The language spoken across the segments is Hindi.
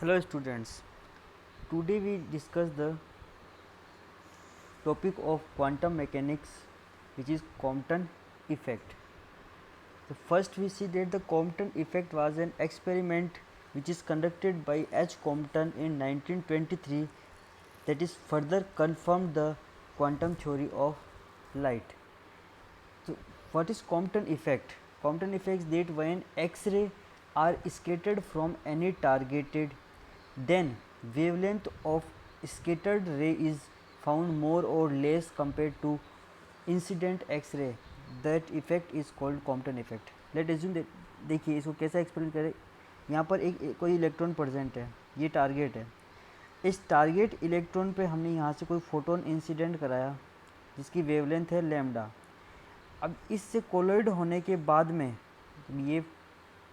Hello students, today we discuss the topic of quantum mechanics, which is Compton effect. So first we see that the Compton effect was an experiment which is conducted by H. Compton in 1923 that is further confirmed the quantum theory of light. So what is Compton effect? Compton effects that when X-ray are scattered from any targeted, then wavelength of scattered ray is found more or less compared to incident X-ray. That effect is called Compton effect. Let assume that देखिए इसको कैसा एक्सपेरिमेंट करें. यहाँ पर एक कोई इलेक्ट्रॉन प्रेजेंट है, ये टारगेट है. इस टारगेट इलेक्ट्रॉन पे हमने यहाँ से कोई फोटोन इंसिडेंट कराया जिसकी वेवलेंथ है लैम्डा. अब इससे कोलॉइड होने के बाद में ये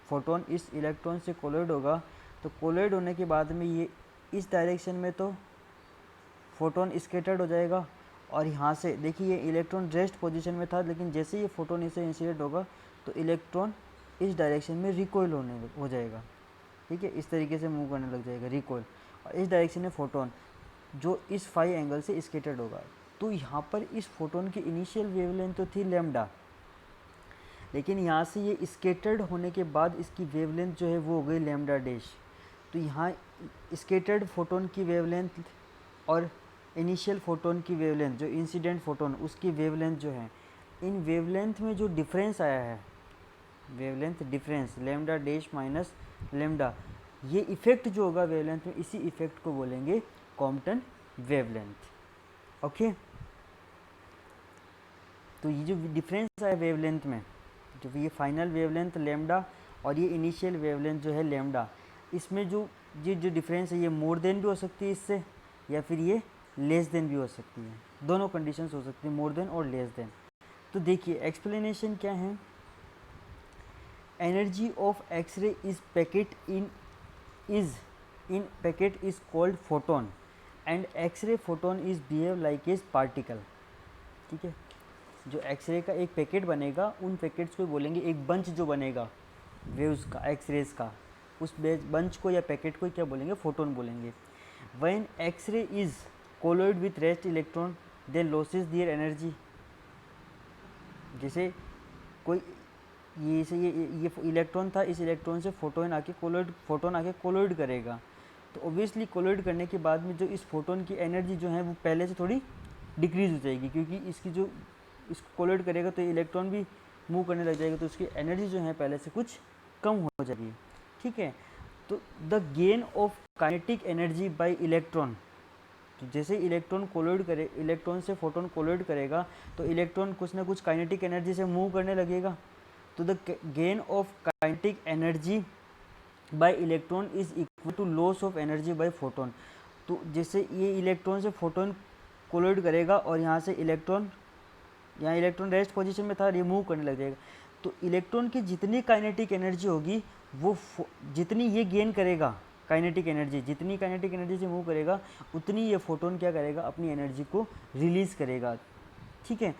फोटोन इस इलेक्ट्रॉन से कोलॉइड होगा, तो कोलॉइड होने के बाद में ये इस डायरेक्शन में तो फोटोन स्कैटर्ड हो जाएगा और यहाँ से देखिए ये इलेक्ट्रॉन रेस्ट पोजीशन में था, लेकिन जैसे ये फोटोन इसे इंसिडेंट होगा तो इलेक्ट्रॉन इस डायरेक्शन में रिकॉइल हो जाएगा. ठीक है, इस तरीके से मूव करने लग जाएगा रिकॉइल, और इस डायरेक्शन में फोटोन जो इस फाई एंगल से स्कैटर्ड होगा. तो यहाँ पर इस फोटोन की इनिशियल वेवलेंथ तो थी लैम्डा, लेकिन यहाँ से ये स्कैटर्ड होने के बाद इसकी वेवलेंथ जो है वो हो गई लैम्डा डैश. तो यहाँ स्कैटर्ड फोटोन की वेवलेंथ और इनिशियल फोटोन की वेवलेंथ जो इंसिडेंट फोटोन उसकी वेवलेंथ जो है, इन वेवलेंथ में जो डिफरेंस आया है, wavelength difference lambda dash minus lambda, ये इफेक्ट जो होगा वेवलेंथ में, इसी इफेक्ट को बोलेंगे कॉम्पटन वेवलेंथ. ओके, तो ये जो डिफरेंस आया वेवलेंथ में, जो ये फाइनल वेवलेंथ लैम्डा और ये इनिशियल वेवलेंथ जो है लैम्डा, इसमें जो जो डिफरेंस है ये मोर देन भी हो सकती है इससे, या फिर ये लेस देन भी हो सकती है. दोनों कंडीशंस हो सकती है, मोर देन और लेस देन. तो देखिए एक्सप्लेनेशन क्या है. Energy of X ray is packet in packet is called photon and X ray photon is behave like as particle. ठीक है, जो एक्सरे का एक पैकेट बनेगा, उन पैकेट्स को बोलेंगे, एक बंच जो बनेगा वेव्स का, एक्सरेज का, उस बंच को या पैकेट को क्या बोलेंगे, फोटोन बोलेंगे. When X ray is collide with rest electron they losses their energy. जैसे कोई ये इलेक्ट्रॉन था, इस इलेक्ट्रॉन से फोटोन आके कोलॉइड करेगा, तो ऑब्वियसली कोलॉइड करने के बाद में जो इस फोटोन की एनर्जी जो है वो पहले से थोड़ी डिक्रीज हो जाएगी, क्योंकि इसकी जो इसको कोलॉइड करेगा तो इलेक्ट्रॉन भी मूव करने लग जाएगा, तो उसकी एनर्जी जो है पहले से कुछ कम हो जाएगी. ठीक है, तो the gain of kinetic energy by electron, तो जैसे इलेक्ट्रॉन कोलॉइड करे, इलेक्ट्रॉन से फोटोन कोलॉइड करेगा तो इलेक्ट्रॉन कुछ ना कुछ काइनेटिक एनर्जी से मूव करने लगेगा. तो the gain of kinetic energy by electron is equal to loss of energy by photon. तो जैसे ये इलेक्ट्रॉन से फोटोन कोलॉइड करेगा और यहाँ से इलेक्ट्रॉन रेस्ट पोजीशन में था, रिमूव करने लग जाएगा, तो इलेक्ट्रॉन की जितनी काइनेटिक एनर्जी होगी वो जितनी ये गेन करेगा काइनेटिक एनर्जी, जितनी काइनेटिक एनर्जी से मूव करेगा उतनी ये फोटोन क्या करेगा, अपनी एनर्जी को रिलीज करेगा. ठीक है,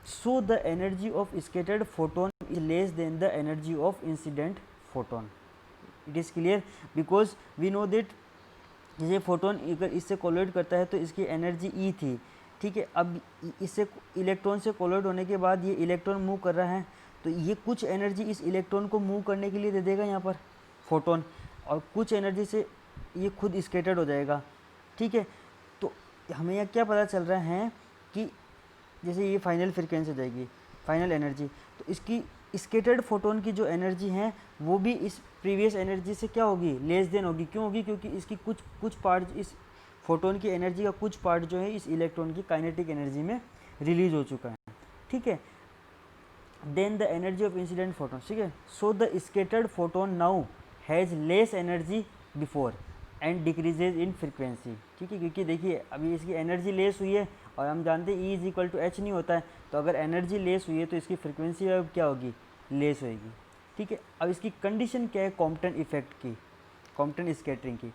so the energy of scattered photon is less than the energy of incident photon. It is clear, because we know that जैसे फोटोन अगर इससे कोलॉइड करता है तो इसकी एनर्जी ई थी. ठीक है, अब इससे इलेक्ट्रॉन से कोलॉइड होने के बाद ये इलेक्ट्रॉन मूव कर रहा है, तो ये कुछ एनर्जी इस इलेक्ट्रॉन को मूव करने के लिए दे देगा यहाँ पर फोटोन, और कुछ एनर्जी से ये खुद स्कैटर्ड हो जाएगा. ठीक है, तो हमें यहाँ क्या पता चल रहा है कि जैसे ये फाइनल फ्रीक्वेंसी हो जाएगी, फाइनल एनर्जी, तो इसकी स्कैटर्ड फोटोन की जो एनर्जी है वो भी इस प्रीवियस एनर्जी से क्या होगी, लेस देन होगी. क्यों होगी, क्योंकि इसकी कुछ पार्ट, इस फोटोन की एनर्जी का कुछ पार्ट जो है इस इलेक्ट्रॉन की काइनेटिक एनर्जी में रिलीज हो चुका है. ठीक है, then the energy of incident photon. ठीक है, so the scattered photon now has less energy before and decreases in frequency. ठीक है, क्योंकि देखिए अभी इसकी एनर्जी लेस हुई है और हम जानते हैं E is equal to H नहीं होता है, तो अगर एनर्जी लेस हुई है तो इसकी फ्रीक्वेंसी अब क्या होगी, लेस होएगी. ठीक है, अब इसकी कंडीशन क्या है कॉम्पटन इफेक्ट की, कॉम्पटन स्कैटरिंग की.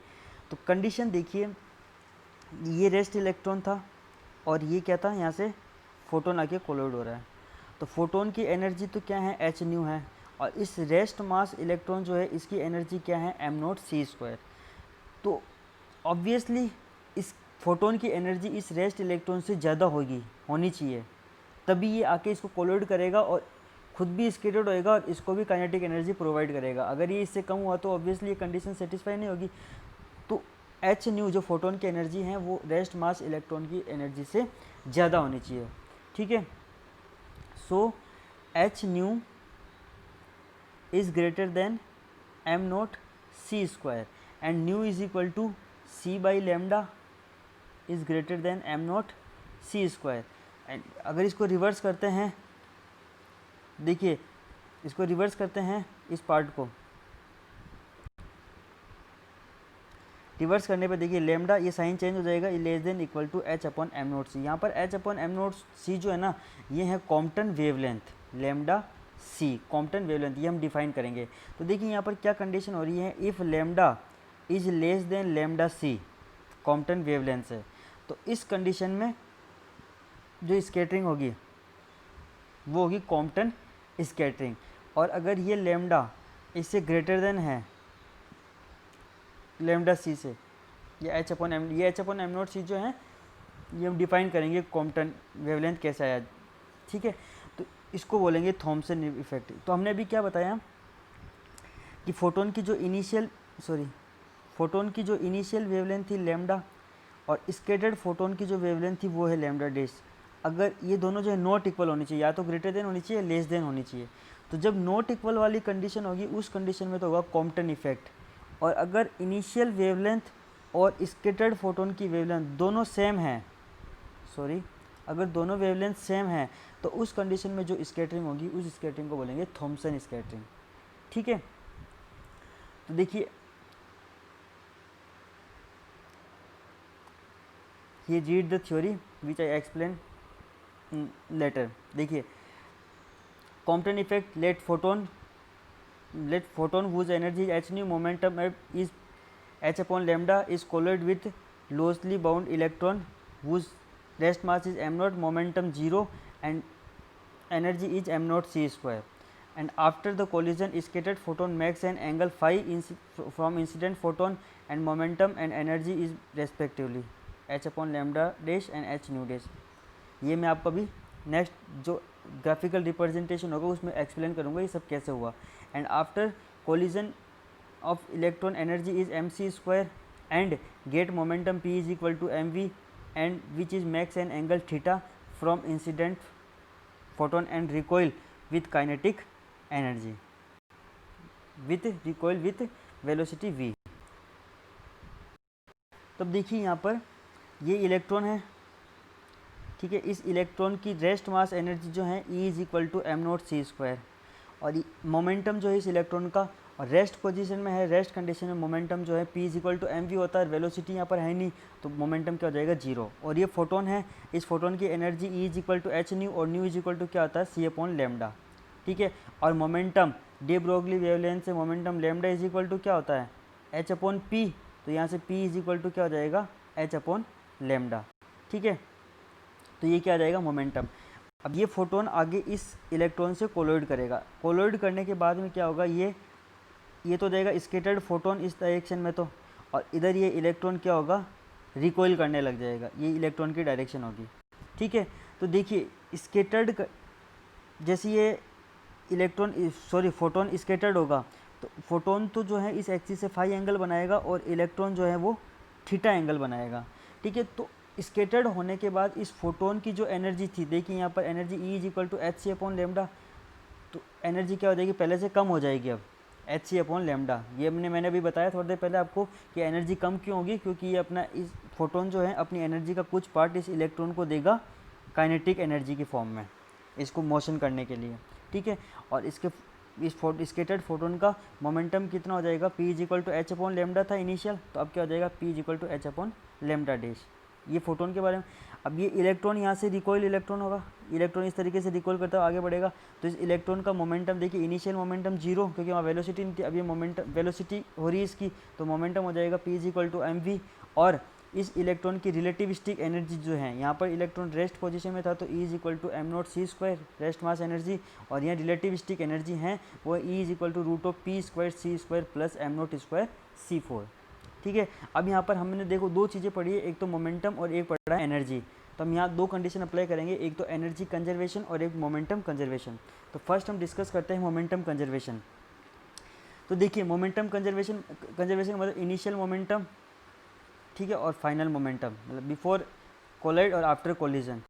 तो कंडीशन देखिए, ये रेस्ट इलेक्ट्रॉन था और ये क्या था, यहाँ से फोटोन आके कोलॉइड हो रहा है, तो फोटोन की एनर्जी तो क्या है, एच न्यू है, और इस रेस्ट मास इलेक्ट्रॉन जो है इसकी एनर्जी क्या है, एम नॉट सी स्क्वायर. तो ऑब्वियसली इस फोटोन की एनर्जी इस रेस्ट इलेक्ट्रॉन से ज़्यादा होनी चाहिए, तभी ये आके इसको कोलाइड करेगा और खुद भी स्कैटर्ड होएगा और इसको भी काइनेटिक एनर्जी प्रोवाइड करेगा। अगर ये इससे कम हुआ तो ऑब्वियसली ये कंडीशन सेटिस्फाई नहीं होगी। तो एच न्यू जो फोटोन की एनर्जी है वो रेस्ट मास इलेक्ट्रॉन की एनर्जी से ज़्यादा होनी चाहिए, ठीक है। So H nu is greater than M not C square and nu is equal to C by lambda is greater than M not C square. And अगर इसको रिवर्स करते हैं, देखिए इसको रिवर्स करते हैं, इस पार्ट को रिवर्स करने पे देखिए लेमडा ये साइन चेंज हो जाएगा, ये less than equal to H upon M note C. यहाँ पर एच अपॉन एम नोट सी जो है ना, ये है Compton wavelength, lambda C Compton wavelength, ये हम डिफाइन करेंगे। तो देखिए यहाँ पर क्या कंडीशन हो रही है, if lambda is less than lambda C, Compton wavelength से, तो इस कंडीशन में जो स्कैटरिंग होगी वो होगी कॉम्पटन स्कैटरिंग। और अगर ये लेमडा इससे ग्रेटर देन है लेमडा सी से, ये एच अपॉन एम नोट सी जो है ये हम डिफाइन करेंगे कॉम्पटन वेवलेंथ कैसे आया, ठीक है। तो इसको बोलेंगे थॉमसन इफेक्ट। तो हमने अभी क्या बताया कि फोटोन की जो इनिशियल वेवलेंथ थी लेमडा और स्कैटर्ड फोटोन की जो वेवलेंथ थी वो है लेमडा डैश। अगर ये दोनों जो है नॉट इक्वल होनी चाहिए, या तो ग्रेटर देन होनी चाहिए, लेस देन होनी चाहिए। तो जब नॉट इक्वल वाली कंडीशन होगी उस कंडीशन में तो होगा कॉम्पटन इफेक्ट। और अगर इनिशियल वेवलेंथ और स्कैटर्ड फोटोन की वेवलेंथ दोनों सेम हैं, अगर दोनों वेवलेंथ सेम हैं तो उस कंडीशन में जो स्कैटरिंग होगी उस स्कैटरिंग को बोलेंगे थॉमसन स्कैटरिंग, ठीक है। तो देखिए ये read the theory which I explain later. देखिए Compton effect, let photon whose energy h nu momentum is h upon lambda is collide with loosely bound electron whose rest mass is m naught, momentum 0 and energy is m naught c square, and after the collision scattered photon makes an angle phi from incident photon and momentum and energy is respectively h upon lambda dash and h nu dash। ये मैं आपको अभी नेक्स्ट जो ग्राफिकल रिप्रेजेंटेशन होगा उसमें एक्सप्लेन करूँगा ये सब कैसे हुआ। And after collision of electron energy is M C square and get momentum P is equal to M V and which is max an angle theta from incident photon and recoil with kinetic energy with velocity v। तब देखिए यहाँ पर ये इलेक्ट्रॉन है, ठीक है। इस इलेक्ट्रॉन की रेस्ट मास एनर्जी जो है E is equal to M note C square, और मोमेंटम जो है इस इलेक्ट्रॉन का और रेस्ट पोजीशन में है, रेस्ट कंडीशन में मोमेंटम जो है P is equal to M V होता है, वेलोसिटी यहाँ पर है नहीं तो मोमेंटम क्या हो जाएगा 0। और ये फोटोन है, इस फोटोन की energy E is equal to H nu और न्यू इज इक्वल टू क्या होता है सी अपॉन लेमडा, ठीक है। और मोमेंटम डी ब्रोगली वेवलेंथ से momentum lambda is equal to क्या होता है एच अपॉन पी, तो यहाँ से P इज इक्वल टू क्या हो जाएगा एच अपॉन लेमडा, ठीक है। तो ये क्या आ जाएगा मोमेंटम। अब ये फोटोन आगे इस इलेक्ट्रॉन से कोलोइड करेगा, कोलोइड करने के बाद में क्या होगा, ये तो जाएगा स्कैटर्ड फोटोन इस डायरेक्शन में, तो और इधर ये इलेक्ट्रॉन क्या होगा रिकॉइल करने लग जाएगा, ये इलेक्ट्रॉन की डायरेक्शन होगी, ठीक है। तो देखिए स्कैटर्ड जैसे ये फोटोन स्कैटर्ड होगा तो फोटोन तो जो है इस एक्सिस से फाई एंगल बनाएगा और इलेक्ट्रॉन जो है वो थीटा एंगल बनाएगा, ठीक है। तो स्कैटर्ड होने के बाद इस फोटोन की जो एनर्जी थी, देखिए यहाँ पर energy E is equal to H C upon lambda, तो एनर्जी क्या हो जाएगी पहले से कम हो जाएगी अब एच सी अपॉन लेमडा। ये मैंने अभी बताया थोड़ी देर पहले आपको कि एनर्जी कम क्यों होगी, क्योंकि ये अपना इस फोटोन जो है अपनी एनर्जी का कुछ पार्ट इस इलेक्ट्रॉन को देगा काइनेटिक एनर्जी की फॉर्म में इसको मोशन करने के लिए, ठीक है। और इस स्कैटर्ड फोटोन का मोमेंटम कितना हो जाएगा P is equal to H upon lambda था इनिशियल, तो अब क्या हो जाएगा P is equal to H upon lambda dash. ये फोटोन के बारे में। अब ये इलेक्ट्रॉन यहाँ से रिकॉइल इलेक्ट्रॉन होगा, इलेक्ट्रॉन इस तरीके से रिकॉइल करता हुआ आगे बढ़ेगा, तो इस इलेक्ट्रॉन का मोमेंटम देखिए इनिशियल मोमेंटम 0 क्योंकि वहाँ वेलोसिटी नहीं थी, अब ये मोमेंटम वेलोसिटी हो रही है इसकी, तो मोमेंटम हो जाएगा P is equal to M V. और इस इलेक्ट्रॉन की रिलेटिविस्टिक एनर्जी जो है, यहाँ पर इलेक्ट्रॉन रेस्ट पोजीशन में था तो E is equal to M not C square rest mass energy, और यहाँ रिलेटिविस्टिक एनर्जी है वो E is equal to root of P square C square plus am not square C4, ठीक है। अब यहाँ पर हमने देखो दो चीज़ें पढ़ी है, एक तो मोमेंटम और एक पढ़ा है एनर्जी। तो हम यहाँ दो कंडीशन अप्लाई करेंगे, एक तो एनर्जी कंजर्वेशन और एक मोमेंटम कंजर्वेशन। तो फर्स्ट हम डिस्कस करते हैं मोमेंटम कंजर्वेशन। तो देखिए मोमेंटम कंजर्वेशन का मतलब इनिशियल मोमेंटम, ठीक है, और फाइनल मोमेंटम, मतलब बिफोर कोलाइड और आफ्टर कोलिजन,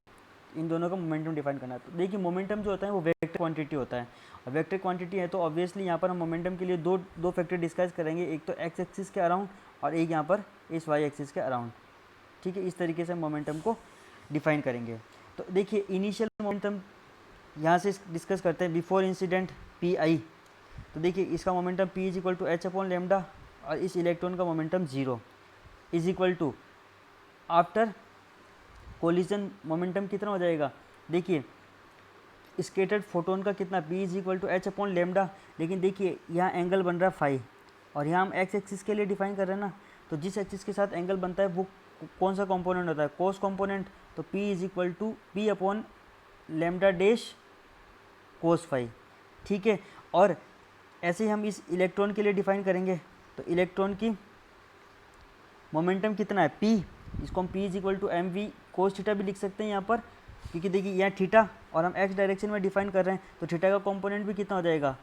इन दोनों का मोमेंटम डिफाइन करना है। तो देखिए मोमेंटम जो होता है वो वेक्टर क्वांटिटी होता है, और वेक्टर क्वांटिटी है तो ऑब्वियसली यहाँ पर हम मोमेंटम के लिए दो फैक्टर डिस्कस करेंगे, एक तो एक्स एक्सिस के अराउंड और एक यहाँ पर इस वाई एक्सिस के अराउंड, ठीक है। इस तरीके से हम मोमेंटम को डिफाइन करेंगे। तो देखिए इनिशियल मोमेंटम यहाँ से डिस्कस करते हैं, बिफोर इंसिडेंट पी आई। तो देखिए इसका momentum p is equal to H upon lambda, और इस इलेक्ट्रॉन का momentum 0 is equal to after collision momentum कितना हो जाएगा। देखिए स्केटर्ड फोटोन का कितना, p is equal to H upon lambda, लेकिन देखिए यहाँ एंगल बन रहा है फाई, और यहाँ हम एक्स एक्सिस के लिए डिफाइन कर रहे हैं ना, तो जिस एक्सिस के साथ एंगल बनता है वो कौन सा कंपोनेंट होता है, कोस कंपोनेंट। तो p is equal to P upon lambda dash cos phi, ठीक है। और ऐसे ही हम इस इलेक्ट्रॉन के लिए डिफाइन करेंगे, तो इलेक्ट्रॉन की मोमेंटम कितना है p, इसको हम p is equal to M V cos theta भी लिख सकते हैं यहाँ पर, क्योंकि देखिए यहाँ थीटा और हम x डायरेक्शन में डिफाइन कर रहे हैं, तो थीटा का कंपोनेंट भी कितना हो जाएगा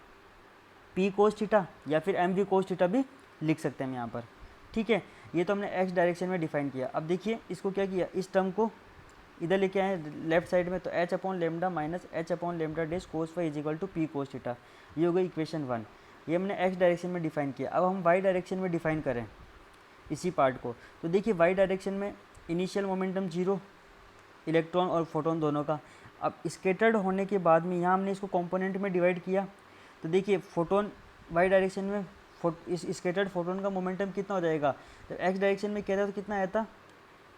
p कोस थीटा, या फिर एम वी कोस थीटा भी लिख सकते हैं हम यहाँ पर, ठीक है। ये तो हमने x डायरेक्शन में डिफाइन किया। अब देखिए इसको क्या किया, इस टर्म को इधर लेके आए लेफ्ट साइड में, तो h upon lambda minus H upon lambda dash cos phi is equal to P cos theta, ये हो गई इक्वेशन 1। ये हमने x डायरेक्शन में डिफाइन किया। अब हम y डायरेक्शन में डिफाइन करें इसी पार्ट को, तो देखिए y डायरेक्शन में इनिशियल मोमेंटम 0 इलेक्ट्रॉन और फोटोन दोनों का। अब स्केटर्ड होने के बाद में यहाँ हमने इसको कंपोनेंट में डिवाइड किया, तो देखिए फोटोन y डायरेक्शन में इस स्केटर्ड फोटोन का मोमेंटम कितना हो जाएगा, जब x डायरेक्शन में कहता तो कितना आया था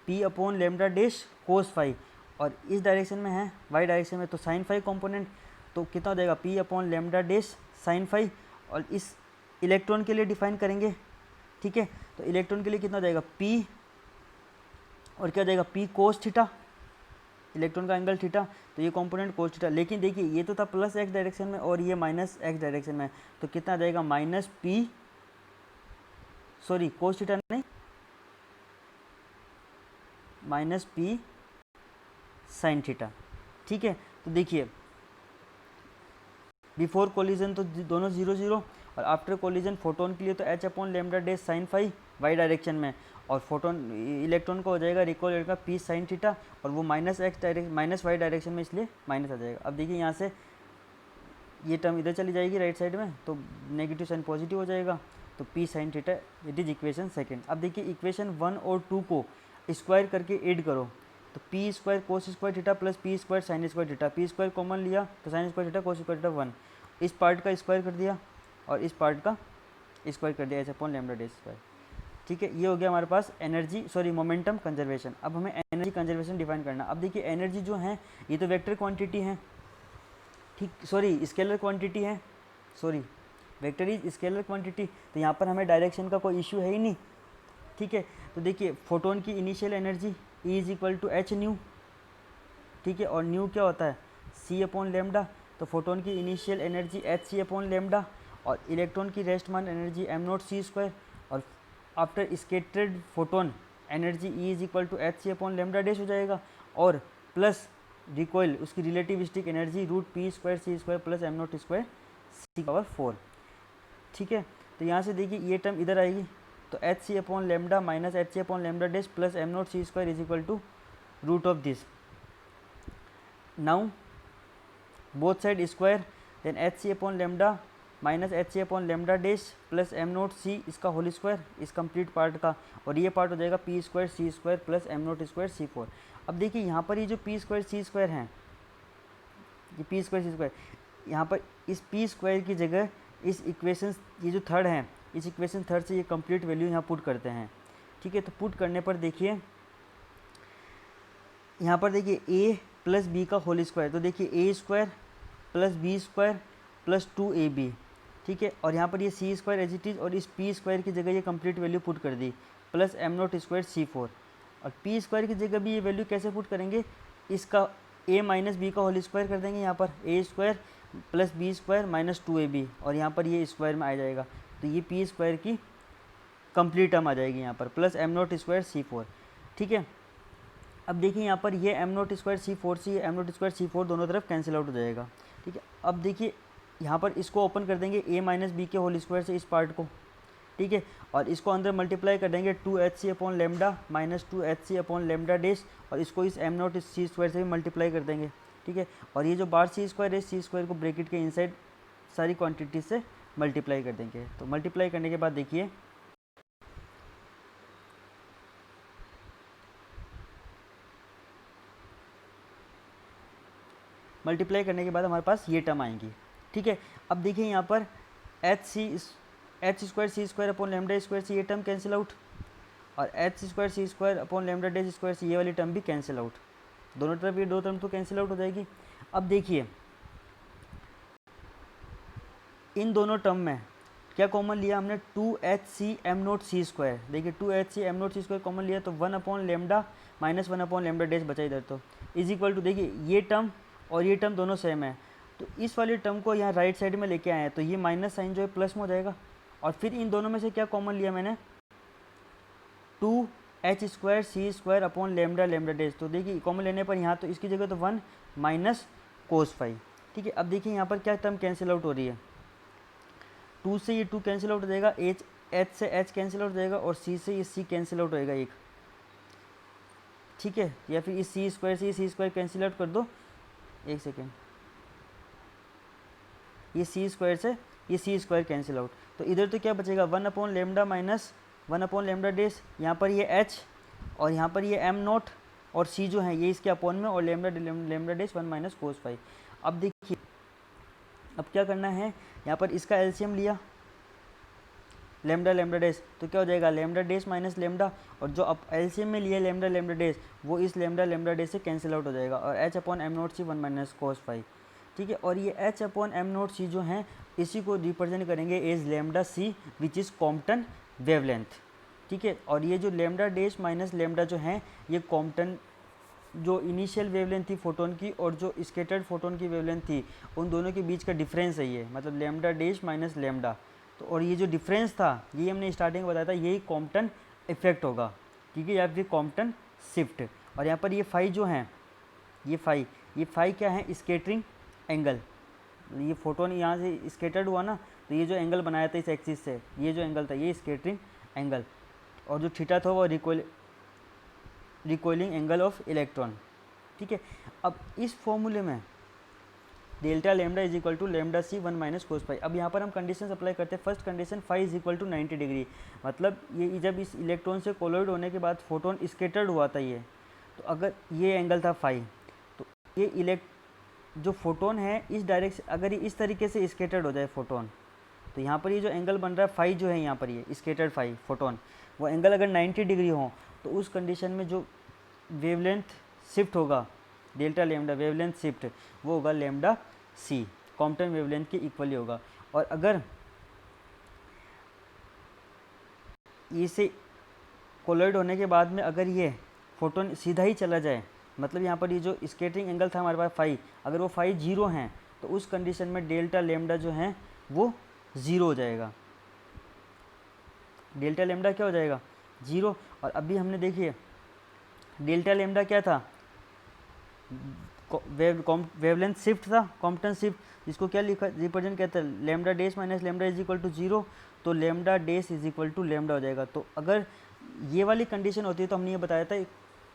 p upon lambda dash cos phi, और इस डायरेक्शन में है y डायरेक्शन में तो साइन फाई कंपोनेंट, तो कितना हो जाएगा p upon lambda dash sine phi. और इस इलेक्ट्रॉन के लिए डिफाइन करेंगे, ठीक है, तो इलेक्ट्रॉन के लिए कितना हो जाएगा p, और क्या हो जाएगा p कोस थीटा, इलेक्ट्रॉन का एंगल थीटा, तो ये कंपोनेंट कोस थीटा। लेकिन देखिए ये तो था प्लस x डायरेक्शन में और ये माइनस x डायरेक्शन में, तो कितना आ जाएगा minus p, sorry cos theta नहीं, माइनस p साइन थीटा, ठीक है। तो देखिए बिफोर कोलिजन तो दोनों 0 0, और आफ्टर कोलिजन फोटोन के लिए तो h upon lambda dash sine phi y direction में, और फोटोन इलेक्ट्रॉन को हो जाएगा रिकॉल का p साइन थीटा, और वो माइनस y डायरेक्शन में, इसलिए माइनस आ जाएगा। अब देखिए यहाँ से ये टर्म इधर चली जाएगी राइट साइड में, तो नेगेटिव साइन पॉजिटिव हो जाएगा, तो p sine theta, it is equation second. अब देखिए इक्वेशन 1 और 2 को स्क्वायर करके ऐड करो, तो P square cos square theta plus P square sine square theta, P square common लिया तो sine square theta cos square theta 1, इस पार्ट का स्क्वायर कर दिया और इस पार्ट का स्क्वायर कर दिया H upon lambda day square, ठीक है। ये हो गया हमारे पास मोमेंटम कंजर्वेशन। अब हमें एनर्जी कंजर्वेशन डिफाइन करना। अब देखिए एनर्जी जो है ये तो वेक्टर क्वांटिटी है, ठीक, सॉरी स्केलर क्वांटिटी है, sorry vector is scalar quantity, तो यहाँ पर हमें डायरेक्शन का कोई इश्यू है ही नहीं, ठीक है। तो देखिए फोटोन की initial energy E is equal to H nu, ठीक है, और न्यू क्या होता है C अपॉन लेमडा, तो फोटोन की initial energy H C upon lambda, और इलेक्ट्रॉन की rest mass energy M not C square, और after scattered photon energy E is equal to H C upon lambda dash हो जाएगा, और प्लस रिकॉइल उसकी relativistic energy root P square C square plus am not square C power 4, ठीक है। तो यहाँ से देखिए ये टर्म इधर आएगी, तो H C upon lambda minus H C upon lambda dash plus am not C square is equal to root of this, now both side square, then H C upon lambda minus H C upon lambda dash plus am not C इसका होल स्क्वायर इस कंप्लीट पार्ट का, और ये पार्ट हो जाएगा P square C square plus am not square C 4। अब देखिए यहाँ पर ये जो पी स्क्वायर सी स्क्वायर हैं, ये पी स्क्वायर सी स्क्वायर, यहाँ पर इस पी स्क्वायर की जगह इस इक्वेशन ये जो थर्ड है, इस इक्वेशन थर्ड से ये कंप्लीट वैल्यू यहाँ पुट करते हैं, ठीक है। तो पुट करने पर देखिए यहाँ पर देखिए a प्लस बी का होल स्क्वायर, तो देखिए A square plus B square plus 2ab, ठीक है, और यहाँ पर ये C square as it is, और इस पी स्क्वायर की जगह ये कंप्लीट वैल्यू पुट कर दी plus am not square C 4, और पी स्क्वायर की जगह भी ये वैल्यू कैसे पुट करेंगे, इसका a माइनस बी का होल स्क्वायर कर देंगे, यहाँ पर A square plus B square minus 2ab, और यहाँ पर ये स्क्वायर में आ जाएगा, तो ये पी स्क्वायर की कंप्लीट टर्म आ जाएगी यहाँ पर, plus am not square c four. ठीक है, अब देखिए यहाँ पर ये m not square c four c m not square c four दोनों तरफ कैंसिल आउट हो जाएगा। ठीक है, अब देखिए यहाँ पर इसको ओपन कर देंगे ए माइनस बी के होल स्क्वायर से इस पार्ट को। ठीक है, और इसको अंदर मल्टीप्लाई कर देंगे 2hc upon lambda minus 2hc upon lambda dash, और इसको इस एम नॉट सी स्क्वायर से भी मल्टीप्लाई कर देंगे। ठीक है, और ये जो बार सी स्क्वायर है, सी स्क्वायर को ब्रैकेट के इनसाइड सारी क्वांटिटी से मल्टीप्लाई कर देंगे। तो मल्टीप्लाई करने के बाद देखिए मल्टीप्लाई करने के बाद हमारे पास ये टर्म आएंगी। ठीक है, अब देखिए यहाँ पर एच स्क्वायर सी स्क्वायर अपॉन लेमडा स्क्वायर से ये टर्म कैंसिल आउट, और एच स्क्वायर सी square upon lambda dash square से ये वाली टर्म भी कैंसिल आउट। दोनों तरफ ये दो टर्म तो कैंसिल आउट हो जाएगी। अब देखिए इन दोनों टर्म में क्या कॉमन लिया हमने, 2hc एम नोट सी स्क्वायर। देखिए 2hc एम नोट सी स्क्वायर कॉमन लिया तो 1 upon lambda minus 1 upon lambda dash बचा इधर, तो इज इक्वल टू देखिए ये टर्म और ये टर्म दोनों सेम है, तो इस वाले टर्म को यहाँ राइट साइड में लेके आए हैं, तो ये माइनस साइन जो है प्लस में हो जाएगा। और फिर इन दोनों में से क्या कॉमन लिया मैंने, 2h स्क्वायर सी square upon lambda lambda dash, तो देखिए कॉमन लेने पर यहाँ तो इसकी जगह तो 1 माइनस कोस फाई। ठीक है, अब देखिए यहाँ पर क्या टर्म कैंसिल आउट हो रही है, 2 से ये 2 कैंसिल आउट हो जाएगा, एच से एच कैंसिल आउट हो जाएगा, और सी से ये सी कैंसिल आउट होएगा एक। ठीक है, या फिर इस सी स्क्वायर से ये सी स्क्वायर कैंसिल आउट कर दो, एक सेकेंड, ये सी स्क्वायर से ये सी स्क्वायर कैंसिल आउट, तो इधर तो क्या बचेगा 1 upon lambda minus 1 upon lambda dash, यहाँ पर ये एच और यहाँ पर ये एम नॉट और सी जो है ये इसके अपॉन में, और lambda dash 1 minus cos phi. अब देखिए अब क्या करना है, यहाँ पर इसका एलसीएम लिया लेमडा लेमडा डेश, तो क्या हो जाएगा लेमडा डेश माइनस लेमडा, और जो अब एलसीएम में लिया लेमडा लेमडा डेश वो इस लेमडा लेमडा डेश से कैंसिल आउट हो जाएगा, और h upon M note c 1 minus cos phi. ठीक है, और ये एच अपॉन एम नोट सी जो है इसी को रिप्रेजेंट करेंगे as lambda c which is Compton wavelength. ठीक है, और ये जो लेमडा डेश माइनस लेमडा जो है ये कॉम्पटन जो इनिशियल वेवलेंथ थी फोटोन की और जो स्केटर्ड फोटोन की वेवलेंथ थी उन दोनों के बीच का डिफरेंस है ये, मतलब लेमडा डेश माइनस लेमडा। तो और ये जो डिफरेंस था ये हमने स्टार्टिंग में बताया था, यही कॉम्पटन इफेक्ट होगा, ठीक है, या फिर कॉम्पटन शिफ्ट। और यहाँ पर ये फाई जो है ये फाई क्या है, स्केटरिंग एंगल। ये फोटोन यहाँ से स्केटर्ड हुआ ना, तो ये जो एंगल बनाया था इस एक्सिस से, ये जो एंगल था ये स्केटरिंग एंगल, और जो थीटा था वो रिकॉइलिंग एंगल ऑफ इलेक्ट्रॉन। ठीक है, अब इस फॉर्मूले में delta lambda is equal to lambda c 1 minus cos phi. अब यहाँ पर हम कंडीशन अप्लाई करते हैं। First condition phi is equal to 90 degree, मतलब ये जब इस इलेक्ट्रॉन से कोलॉइड होने के बाद फोटोन स्केटर्ड हुआ था ये, तो अगर ये एंगल था फाई, तो ये जो फोटोन है इस डायरेक्शन, अगर ये इस तरीके से स्केटर्ड हो जाए फोटोन, तो यहाँ पर ये जो एंगल बन रहा है फाई जो है यहाँ पर ये स्केटर्ड फाई फोटोन, वो एंगल अगर 90 डिग्री हो तो उस कंडीशन में जो वेवलेंथ शिफ्ट होगा डेल्टा लेमडा वेवलेंथ शिफ्ट वो होगा लेमडा सी, कॉम्पटन वेवलेंथ के इक्वली होगा। और अगर इसे कोलॉइड होने के बाद में अगर ये फोटोन सीधा ही चला जाए, मतलब यहाँ पर ये जो स्केटरिंग एंगल था हमारे पास फाई, अगर वो फाई 0 हैं तो उस कंडीशन में डेल्टा लेमडा जो है वो 0 हो जाएगा, डेल्टा लेमडा क्या हो जाएगा 0। और अभी हमने देखिए डेल्टा लेमडा क्या था, वेवलेंथ शिफ्ट था, कॉम्पटन शिफ्ट, जिसको क्या लिखा रिप्रेजेंट कहते हैं lambda dash minus lambda is equal to 0, तो lambda dash is equal to lambda हो जाएगा। तो अगर ये वाली कंडीशन होती है तो हमने ये बताया था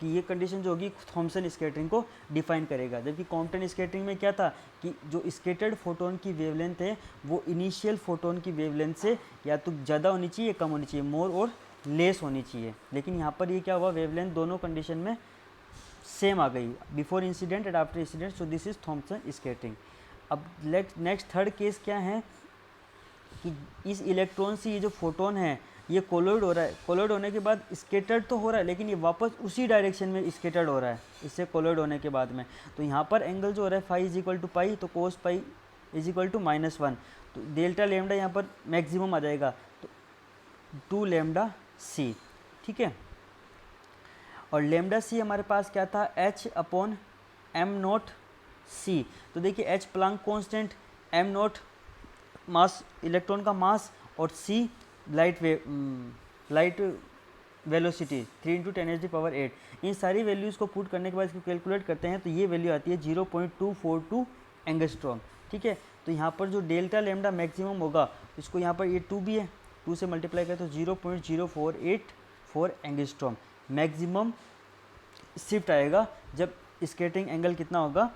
कि ये कंडीशन जो होगी थॉम्सन स्कैटरिंग को डिफाइन करेगा, जबकि कॉम्पटन स्कैटरिंग में क्या था कि जो स्केटर्ड फोटोन की वेवलेंथ है वो इनिशियल फोटोन की वेवलेंथ से या तो ज़्यादा होनी चाहिए कम होनी चाहिए, मोर और लेस होनी चाहिए। लेकिन यहाँ पर ये क्या हुआ, वेवलेंथ दोनों कंडीशन में सेम आ गई, before incident and after incident, so this is Thomson scattering. अब नेक्स्ट थर्ड केस क्या है कि इस इलेक्ट्रॉन से ये जो फोटोन है ये कोलॉइड हो रहा है, कोलॉइड होने के बाद स्केटर्ड तो हो रहा है लेकिन ये वापस उसी डायरेक्शन में स्केटर्ड हो रहा है इससे कोलॉइड होने के बाद में, तो यहाँ पर एंगल जो हो रहा है फाई इज इक्वल टू पाई, तो कोस पाई इज इक्वल टू -1, तो डेल्टा लेमडा यहाँ पर मैक्सिमम आ जाएगा, तो 2 लेमडा सी। ठीक है, और लेमडा सी हमारे पास क्या था, h upon M note c. तो देखिए h Planck constant, m naught mass electron का मास, और c light wave light velocity 3 into 10⁸ इन सारी वैल्यूज़ को पुट करने के बाद इसको कैलकुलेट करते हैं तो ये वैल्यू आती है 0.242 एंगस्ट्रॉम। ठीक है, तो यहाँ पर जो डेल्टा लैम्डा मैक्सिमम होगा, इसको यहाँ पर ये 2 भी है, 2 से मल्टीप्लाई करें तो 0.0484 एंगस्ट्रॉम मैक्सिमम शिफ्ट आएगा जब स्केटरिंग एंगल कितना होगा,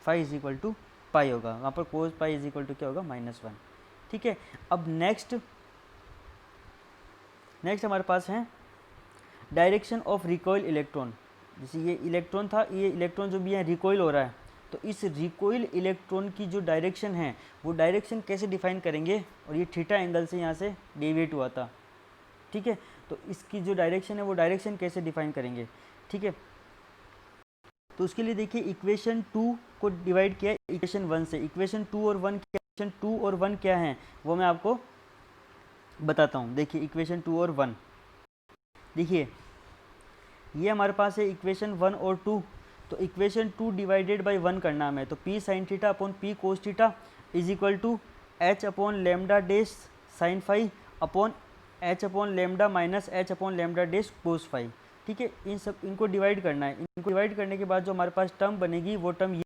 फाई इज इक्वल टू पाई होगा, वहाँ पर कोस पाई इज इक्वल टू क्या होगा, -1। ठीक है, अब नेक्स्ट हमारे पास है डायरेक्शन ऑफ रिकॉइल इलेक्ट्रॉन। जैसे ये इलेक्ट्रॉन था, ये इलेक्ट्रॉन जो भी है रिकॉइल हो रहा है, तो इस रिकॉइल इलेक्ट्रॉन की जो डायरेक्शन है वो डायरेक्शन कैसे डिफाइन करेंगे, और ये थीटा एंगल से यहाँ से डेविएट हुआ था। ठीक है, तो इसकी जो डायरेक्शन है वो डायरेक्शन कैसे डिफाइन करेंगे। ठीक है, तो उसके लिए देखिए इक्वेशन 2 को डिवाइड किया इक्वेशन 1 से। इक्वेशन 2 और 1 क्या है वो मैं आपको बताता हूँ। देखिए इक्वेशन 2 और 1, देखिए ये हमारे पास है इक्वेशन 1 और 2। तो इक्वेशन 2 डिवाइडेड बाय 1 करना हमें, तो p sine theta upon p cos theta is equal to H upon lambda dash sine phi upon h upon lambda minus H upon lambda dash cos phi. ठीक है, इनको डिवाइड करना है। इनको डिवाइड करने के बाद जो हमारे पास टर्म बनेगी वो टर्म ये,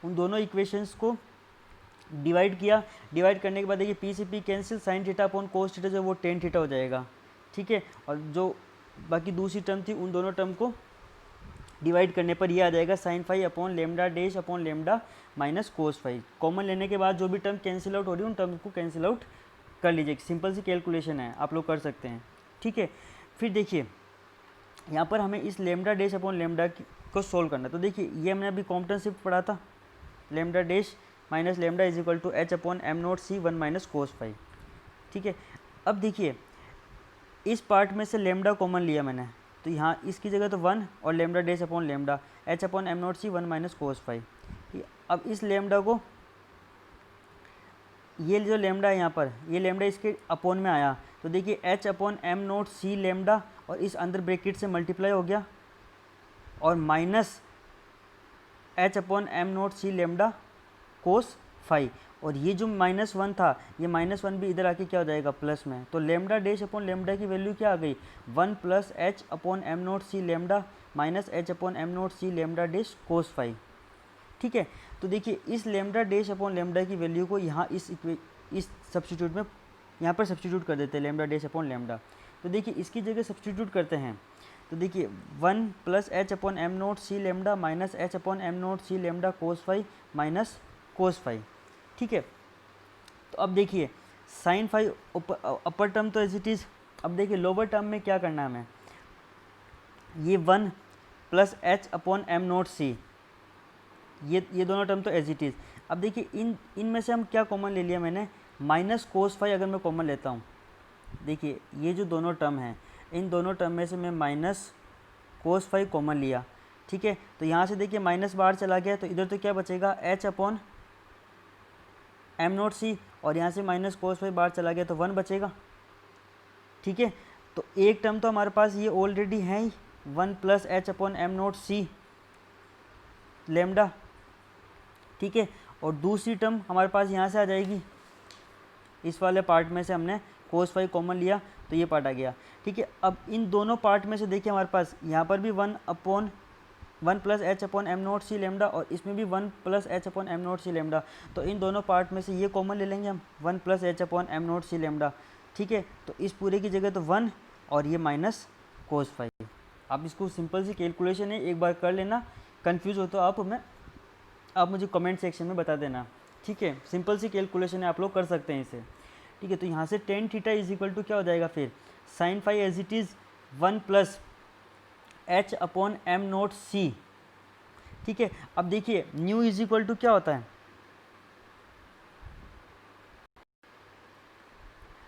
उन दोनों इक्वेशंस को डिवाइड किया। डिवाइड करने के बाद देखिए पी से P cancel, sign theta upon cos theta जो वो टेन थीटा हो जाएगा। ठीक है, और जो बाकी दूसरी टर्म थी उन दोनों टर्म को डिवाइड करने पर ये आ जाएगा sine phi upon lambda dash upon lambda minus cos phi. Common लेने के बाद जो भी टर्म कैंसिल आउट हो रही है उन टर्म को कैंसिल आउट कर लीजिए। सिंपल सी कैलकुलेशन है, आप लोग कर सकते हैं। ठीक है, फिर देखिए यहाँ पर हमें इस लेमडा डेश अपॉन लेमडा को सोल्व करना है। तो देखिए ये हमने अभी कॉम्पटन शिफ्ट पढ़ा था, lambda dash minus lambda is equal to H upon m not c 1 minus cos phi. ठीक है, अब देखिए इस पार्ट में से लेमडा कॉमन लिया मैंने, तो यहाँ इसकी जगह तो 1 और lambda dash upon lambda h upon m not c 1 minus cos phi. अब इस लेमडा को, ये जो लेमडा है यहाँ पर, ये लेमडा इसके अपॉन में आया, तो देखिए h upon m not c lambda और इस अंदर ब्रैकेट से मल्टीप्लाई हो गया और minus H upon m not c lambda cos phi. और ये जो -1 था, ये -1 भी इधर आके क्या हो जाएगा, प्लस में। तो लेमडा डेश अपॉन लेमडा की वैल्यू क्या आ गई, 1 plus h upon m not c lambda minus H upon m not c lambda dash cos phi. ठीक है, तो देखिए इस लेमडा डेश अपॉन लेमडा की वैल्यू को यहाँ इस सब्स्टिट्यूट में यहाँ पर सब्स्टिट्यूट कर देते हैं, लेमडा डेश अपॉन लेमडा। तो देखिए इसकी जगह सब्स्टिट्यूट करते हैं, तो देखिए 1 plus h upon m not c lambda minus H upon m not c lambda cos phi minus cos phi. ठीक है, तो अब देखिए साइन फाई अपर टर्म तो एज इट इज़। अब देखिए लोअर टर्म में क्या करना है हमें, ये 1 plus h upon m not c, ये दोनों टर्म तो एज इट इज़। अब देखिए इनमें से हम क्या कॉमन ले लिया मैंने, माइनस कोस फाई अगर मैं कॉमन लेता हूँ, देखिए ये जो दोनों टर्म हैं इन दोनों टर्म में से मैं माइनस कोस फाई कॉमन लिया। ठीक है, तो यहाँ से देखिए माइनस बाहर चला गया, तो इधर तो क्या बचेगा, एच अपॉन एम नॉट सी, और यहाँ से माइनस कोस फाई बाहर चला गया तो 1 बचेगा। ठीक है, तो एक टर्म तो हमारे पास ये ऑलरेडी है ही, 1 plus h upon m not c lambda. ठीक है, और दूसरी टर्म हमारे पास यहाँ से आ जाएगी, इस वाले पार्ट में से हमने कोस फाई कॉमन लिया तो ये पार्ट आ गया। ठीक है, अब इन दोनों पार्ट में से देखिए हमारे पास यहाँ पर भी 1 plus h upon m not c lambda और इसमें भी 1 plus h upon m not c lambda, तो इन दोनों पार्ट में से ये कॉमन ले लेंगे हम, 1 plus h upon m not c lambda. ठीक है, तो इस पूरे की जगह तो 1 और ये माइनस कोस फाई। आप इसको सिंपल सी कैलकुलेशन है, एक बार कर लेना, कन्फ्यूज़ हो तो आप मुझे कमेंट सेक्शन में बता देना। ठीक है, सिंपल सी कैलकुलेशन है, आप लोग कर सकते हैं इसे। ठीक है, तो यहाँ से tan theta is equal to क्या हो जाएगा, फिर sine phi as it is 1 plus h upon m not c. ठीक है, अब देखिए न्यू इज इक्वल टू क्या होता है,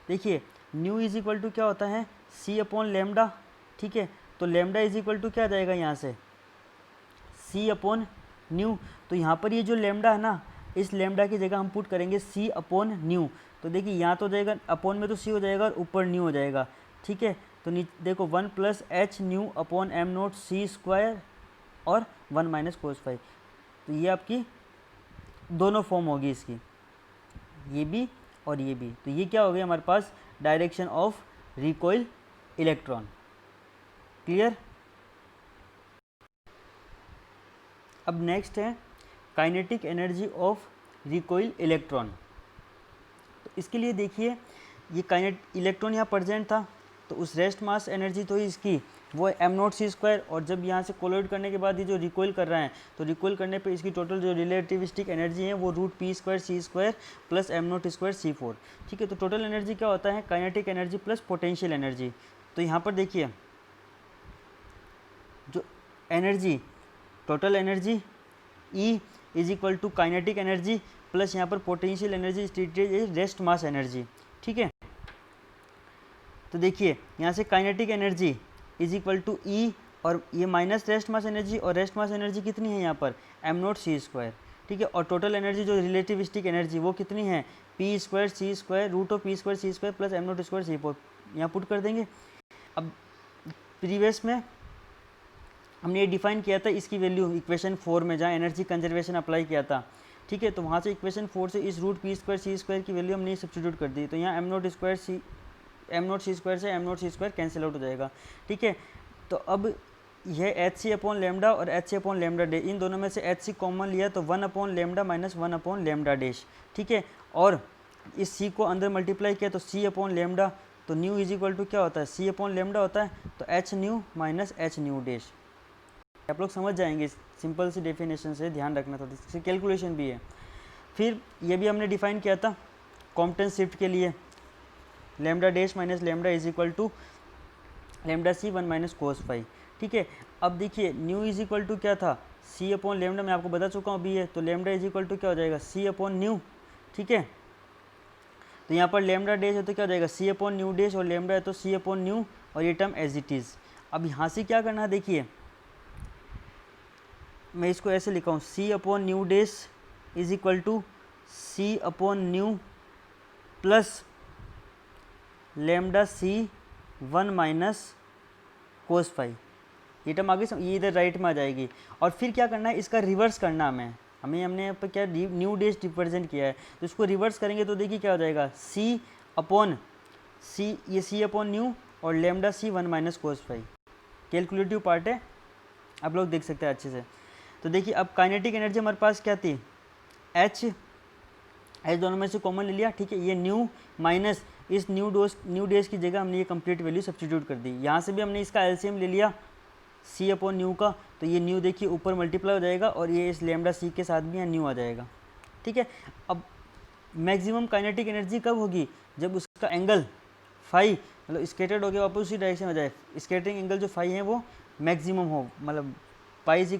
देखिए न्यू इज इक्वल टू क्या होता है, सी अपॉन लेमडा। ठीक है, तो लेमडा इज इक्वल टू क्या आ जाएगा यहाँ से, सी अपॉन न्यू। तो यहाँ पर ये जो लेमडा है ना, इस लेमडा की जगह हम पुट करेंगे सी अपॉन न्यू। तो देखिए यहाँ तो हो जाएगा अपॉन में तो सी हो जाएगा और ऊपर न्यू हो जाएगा। ठीक है, तो देखो 1 plus h nu upon M note सी स्क्वायर और 1 माइनस कोस फाई। तो ये आपकी दोनों फॉर्म होगी इसकी, ये भी और ये भी। तो ये क्या हो गया हमारे पास, direction of recoil electron. Clear? अब नेक्स्ट है kinetic energy of recoil electron. तो इसके लिए देखिए, ये काइनेट इलेक्ट्रॉन यहाँ प्रेजेंट था, तो उस रेस्ट मास एनर्जी तो इसकी वो m0c², और जब यहाँ से कोलोइड करने के बाद ये जो रिकॉइल कर रहा है, तो रिकॉइल करने पे इसकी टोटल जो रिलेटिविस्टिक एनर्जी है वो √p²c² प्लस m0²c4। ठीक है, तो टोटल एनर्जी क्या होता है, kinetic energy plus potential energy. तो यहाँ पर देखिए जो energy, total energy E is equal to kinetic energy plus यहाँ पर potential energy treated rest mass energy. ठीक है, तो देखिए यहाँ से kinetic energy is equal to E, और ये माइनस रेस्ट मास एनर्जी, और रेस्ट मास एनर्जी कितनी है यहाँ पर m0c²। ठीक है, और टोटल एनर्जी जो रिलेटिविस्टिक एनर्जी वो कितनी है p²c² √p²c² प्लस m0²c4। यहाँ पुट कर देंगे। अब प्रीवियस में हमने ये डिफाइन किया था इसकी वैल्यू इक्वेशन 4 में, जहाँ एनर्जी कंजर्वेशन अप्लाई किया था। ठीक है, तो वहाँ से इक्वेशन 4 से इस √p²c² की वैल्यू हमने सब्स्टिट्यूट कर दी, तो यहाँ m0c² से m0c² कैंसिल आउट हो जाएगा। ठीक है, तो अब यह hc/λ और hc/λ डे, इन दोनों में से hc कॉमन लिया तो 1/λ माइनस 1/λ डैश। ठीक है, और इस c को अंदर मल्टीप्लाई किया तो c/λ, तो न्यू इज इक्वल टू क्या होता है c/λ होता है, तो h new minus h new dash. आप लोग समझ जाएंगे, सिंपल सी डेफिनेशन से, ध्यान रखना थोड़ी सी, कैलकुलेशन भी है। फिर ये भी हमने डिफाइन किया था कॉम्पटेंस शिफ्ट के लिए, lambda dash minus lambda is equal to lambda c 1 minus cos phi. ठीक है, अब देखिए न्यू इज इक्वल टू क्या था c/λ, मैं आपको बता चुका हूँ अभी है, तो लैम्डा इज इक्वल टू क्या हो जाएगा c/न्यू। ठीक है, तो यहाँ पर लैम्डा डैश है तो क्या हो जाएगा c/न्यू डैश, और लैम्डा है तो c/न्यू, और ये टर्म एज इट इज़। अब यहाँ से क्या करना है, देखिए मैं इसको ऐसे लिखा हूँ c/न्यू डैश इज इक्वल टू c/न्यू plus lambda c 1 minus cos phi. ये टर्म आगे ये इधर राइट में आ जाएगी। और फिर क्या करना है, इसका रिवर्स करना हमने यहाँ पर क्या न्यू डैश रिप्रेजेंट किया है, तो इसको रिवर्स करेंगे तो देखिए क्या हो जाएगा c/, ये c/न्यू और lambda c 1 minus cos phi. Calculative part है, आप लोग देख सकते हैं अच्छे से। तो देखिए अब काइनेटिक एनर्जी हमारे पास क्या थी h दोनों में से कॉमन ले लिया। ठीक है, ये न्यू माइनस इस न्यू डैश की जगह हमने ये कंप्लीट वैल्यू सब्स्टिट्यूट कर दी। यहाँ से भी हमने इसका एलसीएम ले लिया c/न्यू का, तो ये न्यू देखिए ऊपर मल्टीप्लाई हो जाएगा, और ये इस लैम्डा c के साथ भी यहाँ न्यू आ जाएगा। ठीक है, अब मैक्सिमम काइनेटिक एनर्जी कब होगी, जब उसका एंगल फाई मतलब स्केटर्ड हो गया वापस उसी डायरेक्शन में जाए, स्केटरिंग एंगल जो फाई है वो मैक्सिमम हो, मतलब फाई इज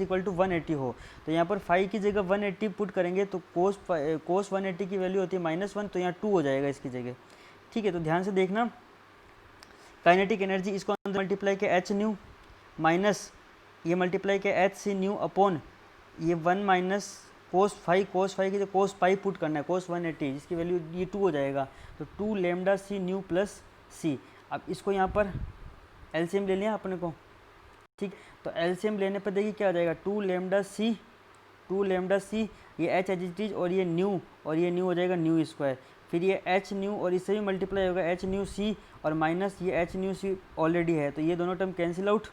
इक्वल टू 180 हो। तो यहाँ पर फाई की जगह 180 पुट करेंगे तो कोस 180 की वैल्यू होती है -1, तो यहाँ 2 हो जाएगा इसकी जगह। ठीक है, तो ध्यान से देखना, काइनेटिक एनर्जी इसको अंदर मल्टीप्लाई किया h न्यू माइनस ये मल्टीप्लाई किया h c न्यू अपॉन ये 1 माइनस कोस फाई की जो कोस पाई पुट करना है कोस 180, जिसकी वैल्यू ये 2 हो जाएगा, तो 2 lambda c new plus c। अब इसको यहाँ पर एलसीएम ले लिया अपने को। ठीक, तो एलसीएम लेने पर देखिए क्या हो जाएगा 2 लैम्डा सी, ये h एज इट इज, और ये न्यू हो जाएगा न्यू स्क्वायर, फिर ये h न्यू और इससे भी मल्टीप्लाई होगा h न्यू सी, और माइनस ये h न्यू सी ऑलरेडी है, तो ये दोनों टर्म कैंसिल आउट।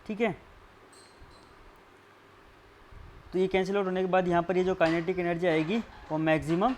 ठीक है, तो ये कैंसिल आउट होने के बाद यहाँ पर ये जो काइनेटिक एनर्जी आएगी वो मैक्सिमम